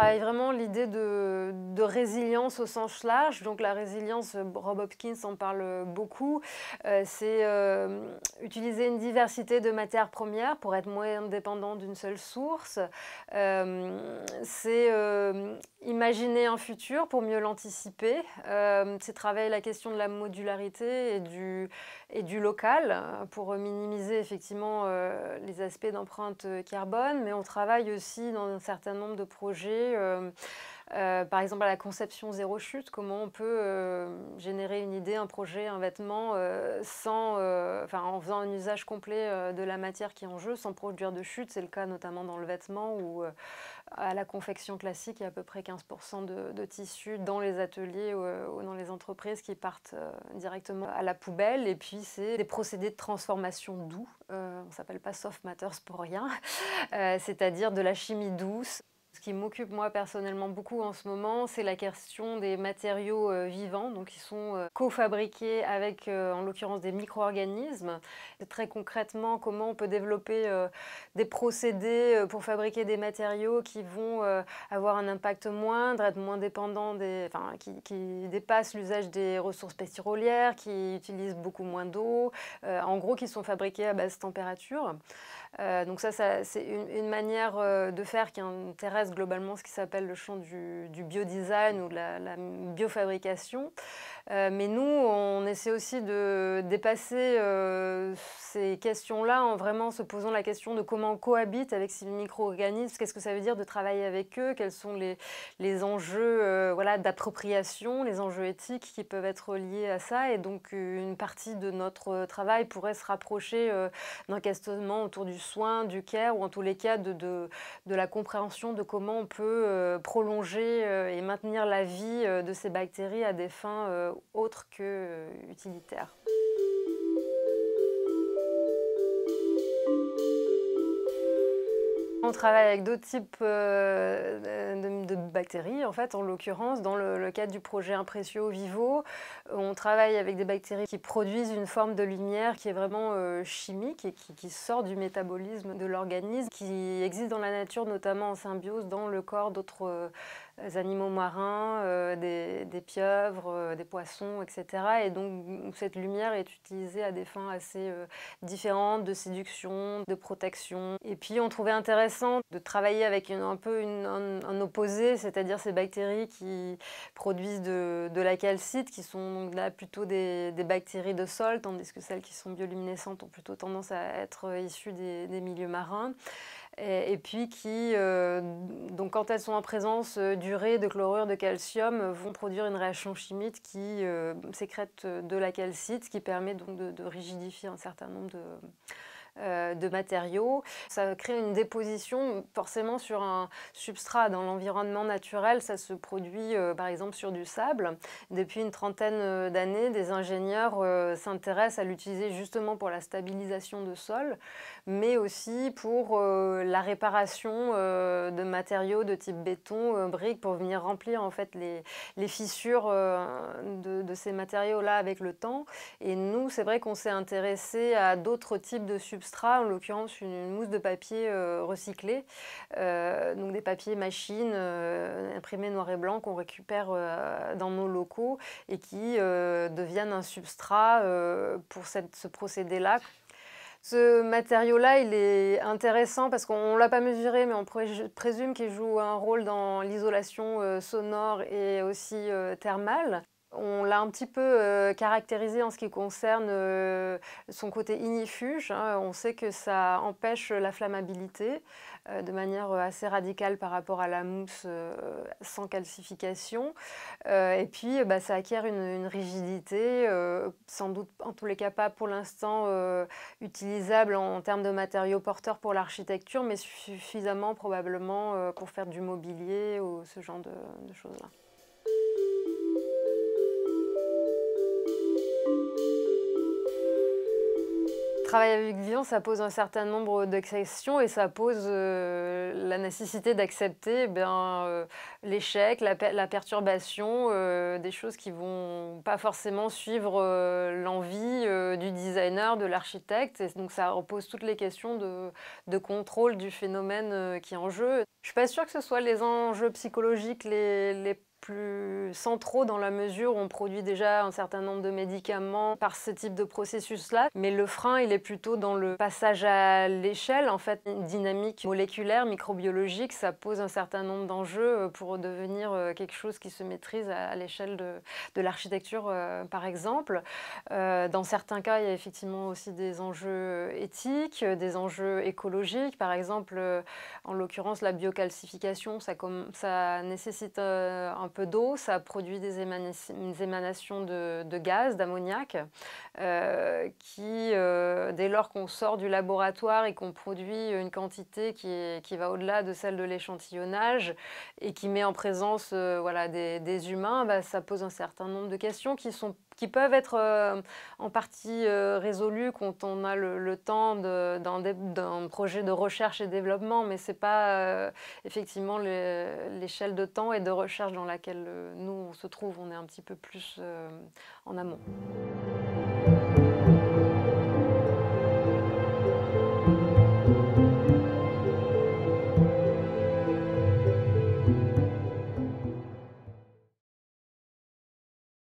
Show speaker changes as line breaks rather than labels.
travaille vraiment l'idée de résilience au sens large. Donc la résilience, Rob Hopkins en parle beaucoup. C'est utiliser une diversité de matières premières pour être moins dépendant d'une seule source. C'est imaginer un futur pour mieux l'anticiper. C'est travailler la question de la modularité et du local pour minimiser effectivement les aspects d'empreinte carbone, mais on travaille aussi dans un certain nombre de projets, par exemple à la conception zéro chute, comment on peut générer une idée, un projet, un vêtement en faisant un usage complet de la matière qui est en jeu sans produire de chute. C'est le cas notamment dans le vêtement où à la confection classique, il y a à peu près 15% de tissus dans les ateliers ou dans les entreprises qui partent directement à la poubelle. Et puis, c'est des procédés de transformation doux. On ne s'appelle pas soft matters pour rien, c'est-à-dire de la chimie douce. Ce qui m'occupe moi personnellement beaucoup en ce moment, c'est la question des matériaux vivants, donc qui sont cofabriqués avec en l'occurrence des micro-organismes. Très concrètement, comment on peut développer des procédés pour fabriquer des matériaux qui vont avoir un impact moindre, être moins dépendants qui dépassent l'usage des ressources pétrolières, qui utilisent beaucoup moins d'eau, en gros qui sont fabriqués à basse température. Donc ça c'est une manière de faire qui intéresse globalement ce qui s'appelle le champ du biodesign ou de la biofabrication. Mais nous, on essaie aussi de dépasser ces questions-là en vraiment se posant la question de comment on cohabite avec ces micro-organismes, qu'est-ce que ça veut dire de travailler avec eux, quels sont les enjeux d'appropriation, les enjeux éthiques qui peuvent être liés à ça. Et donc une partie de notre travail pourrait se rapprocher d'un questionnement autour du soin, du care, ou en tous les cas de la compréhension de comment on peut prolonger et maintenir la vie de ces bactéries à des fins autres que utilitaires. On travaille avec d'autres types de bactéries, en fait, en l'occurrence, dans le cadre du projet Impressio Vivo, on travaille avec des bactéries qui produisent une forme de lumière qui est vraiment chimique et qui sort du métabolisme de l'organisme, qui existe dans la nature, notamment en symbiose dans le corps d'autres animaux marins, des pieuvres, des poissons, etc. Et donc cette lumière est utilisée à des fins assez différentes, de séduction, de protection. Et puis on trouvait intéressant de travailler avec un opposé, c'est-à-dire ces bactéries qui produisent de la calcite, qui sont donc là plutôt des bactéries de sol, tandis que celles qui sont bioluminescentes ont plutôt tendance à être issues des milieux marins. Et puis qui, donc quand elles sont en présence d'urée, de chlorure de calcium, vont produire une réaction chimique qui sécrète de la calcite, ce qui permet donc de rigidifier un certain nombre de matériaux. Ça crée une déposition forcément sur un substrat. Dans l'environnement naturel, ça se produit par exemple sur du sable. Depuis une trentaine d'années, des ingénieurs s'intéressent à l'utiliser justement pour la stabilisation de sol, mais aussi pour la réparation de matériaux de type béton, briques, pour venir remplir en fait les fissures de ces matériaux-là avec le temps. Et nous, c'est vrai qu'on s'est intéressé à d'autres types de substrats, en l'occurrence une mousse de papier recyclé, donc des papiers machines imprimés noir et blanc qu'on récupère dans nos locaux et qui deviennent un substrat pour ce procédé-là. Ce matériau-là, il est intéressant parce qu'on ne l'a pas mesuré, mais on présume qu'il joue un rôle dans l'isolation sonore et aussi thermale. On l'a un petit peu caractérisé en ce qui concerne son côté ignifuge. On sait que ça empêche la flammabilité de manière assez radicale par rapport à la mousse sans calcification. Et puis ça acquiert une rigidité, sans doute en tous les cas pas pour l'instant utilisable en termes de matériaux porteurs pour l'architecture, mais suffisamment probablement pour faire du mobilier ou ce genre de choses-là. Travailler avec le vivant, ça pose un certain nombre de questions et ça pose la nécessité d'accepter l'échec, la perturbation, des choses qui vont pas forcément suivre l'envie du designer, de l'architecte. Et donc ça repose toutes les questions de contrôle du phénomène qui est en jeu. Je suis pas sûre que ce soit les enjeux psychologiques les plus centraux dans la mesure où on produit déjà un certain nombre de médicaments par ce type de processus-là. Mais le frein, il est plutôt dans le passage à l'échelle. En fait, une dynamique moléculaire, microbiologique, ça pose un certain nombre d'enjeux pour devenir quelque chose qui se maîtrise à l'échelle de l'architecture, par exemple. Dans certains cas, il y a effectivement aussi des enjeux éthiques, des enjeux écologiques. Par exemple, en l'occurrence, la biocalcification, ça nécessite un peu d'eau, ça produit des émanations de gaz, d'ammoniac, qui, dès lors qu'on sort du laboratoire et qu'on produit une quantité qui va au-delà de celle de l'échantillonnage et qui met en présence voilà, des humains, ça pose un certain nombre de questions qui peuvent être en partie résolues quand on a le temps d'un projet de recherche et développement, mais ce n'est pas effectivement l'échelle de temps et de recherche dans laquelle nous on se trouve. On est un petit peu plus en amont.